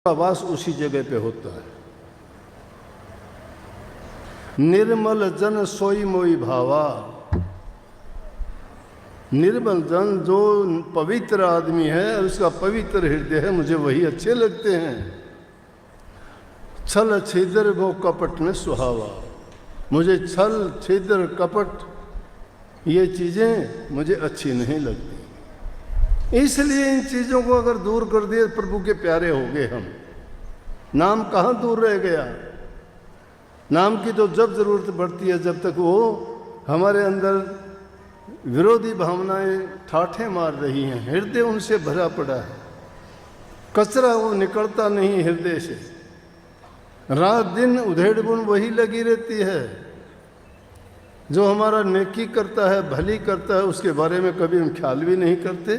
का वास उसी जगह पे होता है। निर्मल जन सोई मोई भावा, निर्मल जन जो पवित्र आदमी है और उसका पवित्र हृदय है, मुझे वही अच्छे लगते हैं। छल छिद्र वो कपट न सुहावा, मुझे छल छिद्र कपट ये चीज़ें मुझे अच्छी नहीं लगती। इसलिए इन चीज़ों को अगर दूर कर दिए, प्रभु के प्यारे हो गए हम। नाम कहाँ दूर रह गया? नाम की तो जब ज़रूरत पड़ती है, जब तक वो हमारे अंदर विरोधी भावनाएं ठाठे मार रही हैं, हृदय उनसे भरा पड़ा है, कचरा वो निकलता नहीं हृदय से, रात दिन उधेड़ बुन वही लगी रहती है। जो हमारा नेकी करता है, भली करता है, उसके बारे में कभी हम ख्याल भी नहीं करते।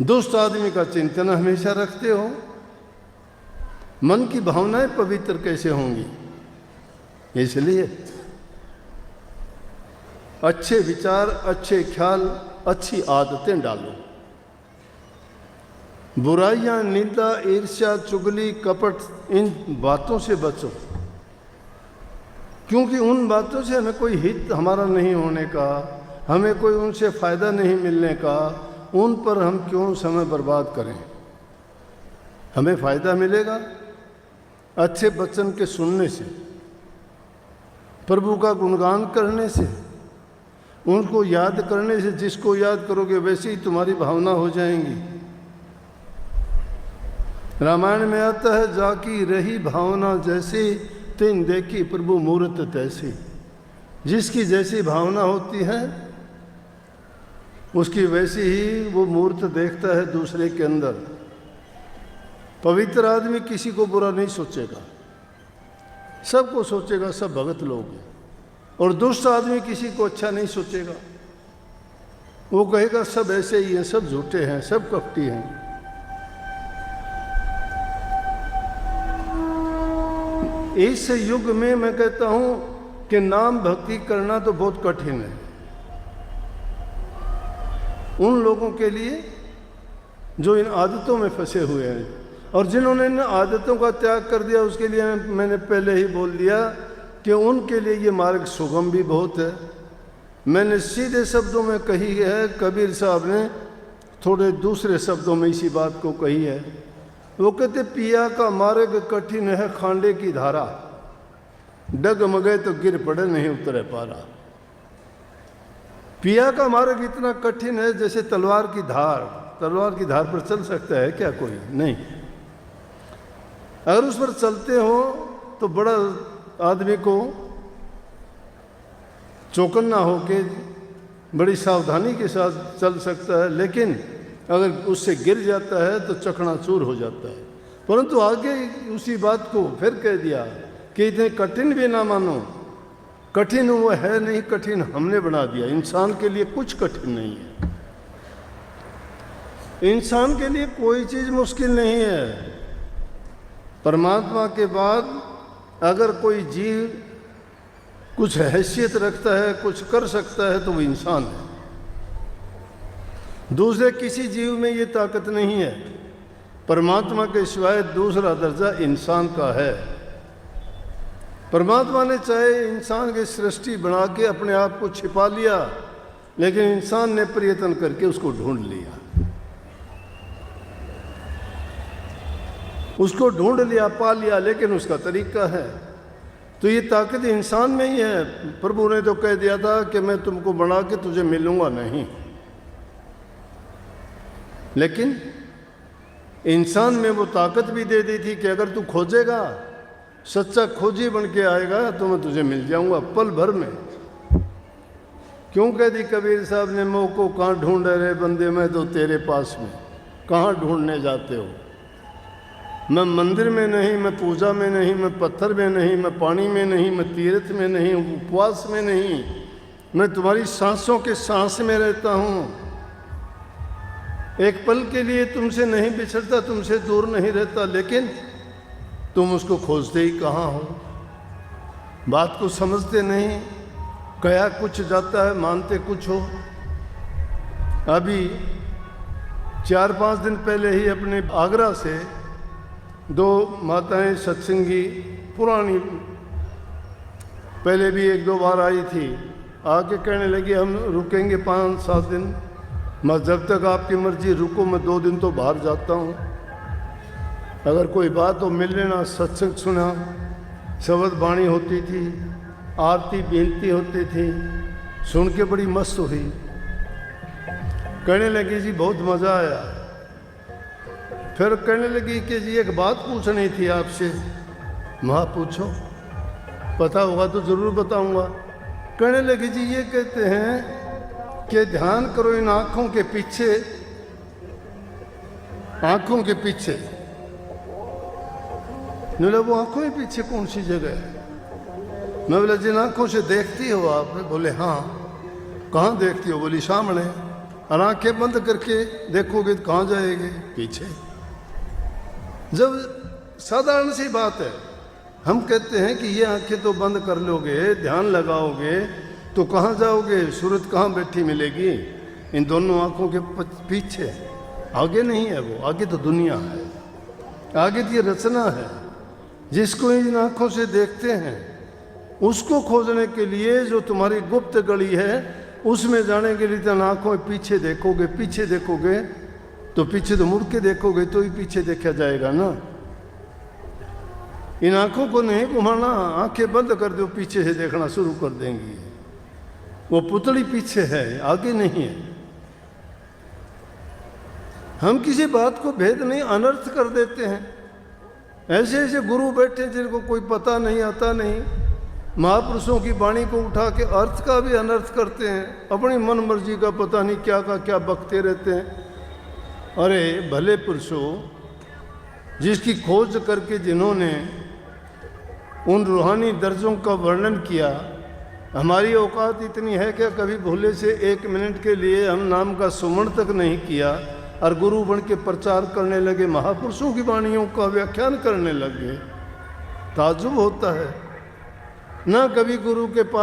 दुष्ट आदमी का चिंतन हमेशा रखते हो। मन की भावनाएं पवित्र कैसे होंगी? इसलिए अच्छे विचार, अच्छे ख्याल, अच्छी आदतें डालो। बुराइयां, निंदा, ईर्ष्या, चुगली, कपट, इन बातों से बचो, क्योंकि उन बातों से हमें कोई हित हमारा नहीं होने का, हमें कोई उनसे फ़ायदा नहीं मिलने का। उन पर हम क्यों समय बर्बाद करें? हमें फ़ायदा मिलेगा अच्छे वचन के सुनने से, प्रभु का गुणगान करने से, उनको याद करने से। जिसको याद करोगे वैसे ही तुम्हारी भावना हो जाएंगी। रामायण में आता है, जाकी रही भावना जैसी, तिन देखी प्रभु मूर्त तैसी। जिसकी जैसी भावना होती है उसकी वैसी ही वो मूर्त देखता है दूसरे के अंदर। पवित्र आदमी किसी को बुरा नहीं सोचेगा, सबको सोचेगा सब भगत लोग हैं। और दुष्ट आदमी किसी को अच्छा नहीं सोचेगा, वो कहेगा सब ऐसे ही हैं, सब झूठे हैं, सब कपटी हैं। इस युग में मैं कहता हूं कि नाम भक्ति करना तो बहुत कठिन है उन लोगों के लिए जो इन आदतों में फंसे हुए हैं। और जिन्होंने इन आदतों का त्याग कर दिया, उसके लिए मैंने पहले ही बोल दिया कि उनके लिए ये मार्ग सुगम भी बहुत है। मैंने सीधे शब्दों में कही है, कबीर साहब ने थोड़े दूसरे शब्दों में इसी बात को कही है। वो कहते, पिया का मार्ग कठिन है खांडे की धारा, डगमगे तो गिर पड़े नहीं उतरे पारा। पिया का मार्ग इतना कठिन है जैसे तलवार की धार। तलवार की धार पर चल सकता है क्या कोई? नहीं। अगर उस पर चलते हो तो बड़ा आदमी को चौकन्ना होके बड़ी सावधानी के साथ चल सकता है, लेकिन अगर उससे गिर जाता है तो चकनाचूर हो जाता है। परंतु आगे उसी बात को फिर कह दिया कि इतने कठिन भी ना मानो। कठिन वो है नहीं, कठिन हमने बना दिया। इंसान के लिए कुछ कठिन नहीं है, इंसान के लिए कोई चीज़ मुश्किल नहीं है। परमात्मा के बाद अगर कोई जीव कुछ हैसियत रखता है, कुछ कर सकता है, तो वो इंसान है। दूसरे किसी जीव में ये ताकत नहीं है। परमात्मा के सिवाय दूसरा दर्जा इंसान का है। परमात्मा ने चाहे इंसान की सृष्टि बना के अपने आप को छिपा लिया, लेकिन इंसान ने प्रयत्न करके उसको ढूंढ लिया, उसको ढूंढ लिया, पा लिया, लेकिन उसका तरीका है। तो ये ताकत इंसान में ही है। प्रभु ने तो कह दिया था कि मैं तुमको बना के तुझे मिलूंगा नहीं, लेकिन इंसान में वो ताकत भी दे दी थी कि अगर तू खोजेगा, सच्चा खोजी बन के आएगा, तो मैं तुझे मिल जाऊंगा पल भर में। क्यों कह दी कबीर साहब ने, मोह को कहाँ ढूंढ रहे बंदे, मैं तो तेरे पास में। कहाँ ढूंढने जाते हो? मैं मंदिर में नहीं, मैं पूजा में नहीं, मैं पत्थर में नहीं, मैं पानी में नहीं, मैं तीर्थ में नहीं, उपवास में नहीं, मैं तुम्हारी सांसों के सांस में रहता हूँ। एक पल के लिए तुमसे नहीं बिछड़ता, तुमसे दूर नहीं रहता, लेकिन तुम उसको खोजते ही कहाँ हो? बात को समझते नहीं, कहा कुछ जाता है, मानते कुछ हो। अभी 4-5 दिन पहले ही अपने आगरा से दो माताएं सत्संगी पुरानी, पहले भी 1-2 बार आई थी, आके कहने लगी हम रुकेंगे 5-7 दिन। मैं जब तक आपकी मर्जी रुको, मैं 2 दिन तो बाहर जाता हूँ, अगर कोई बात हो मिल लेना। सत्संग सुना, शब्द वाणी होती थी, आरती बेनती होती थी, सुन के बड़ी मस्त हुई। कहने लगी जी बहुत मज़ा आया। फिर कहने लगी कि जी एक बात पूछनी थी आपसे। माँ पूछो, पता होगा तो ज़रूर बताऊंगा। कहने लगी जी ये कहते हैं कि ध्यान करो इन आँखों के पीछे, आँखों के पीछे। बोला वो आँखों के पीछे कौन सी जगह है? मैं बोला जिन आँखों से देखती हो आप? बोले हाँ। कहाँ देखती हो? बोली सामने। और आँखें बंद करके देखोगे तो कहाँ जाएगी? पीछे। जब साधारण सी बात है, हम कहते हैं कि ये आंखें तो बंद कर लोगे, ध्यान लगाओगे तो कहाँ जाओगे? सूरत कहाँ बैठी मिलेगी? इन दोनों आंखों के पीछे, आगे नहीं है वो, आगे तो दुनिया है, आगे तो ये रचना है। जिसको इन आंखों से देखते हैं उसको खोजने के लिए जो तुम्हारी गुप्त गली है उसमें जाने के लिए तो आंखों पीछे देखोगे, पीछे देखोगे तो पीछे तो मुड़ के देखोगे तो ही पीछे देखा जाएगा ना। इन आंखों को नहीं घुमाना, आंखें बंद कर दो, पीछे से देखना शुरू कर देंगी। वो पुतली पीछे है, आगे नहीं है। हम किसी बात को भेद नहीं, अनर्थ कर देते हैं। ऐसे ऐसे गुरु बैठे जिनको कोई पता नहीं, आता नहीं, महापुरुषों की वाणी को उठा के अर्थ का भी अनर्थ करते हैं, अपनी मन मर्जी का पता नहीं क्या का क्या बकते रहते हैं। अरे भले पुरुषों, जिसकी खोज करके जिन्होंने उन रूहानी दर्जों का वर्णन किया, हमारी औकात इतनी है कि कभी भूले से 1 मिनट के लिए हम नाम का सुमरण तक नहीं किया और गुरु बन के प्रचार करने लगे, महापुरुषों की वाणियों का व्याख्यान करने लगे। ताज्जुब होता है। ना कभी गुरु के पास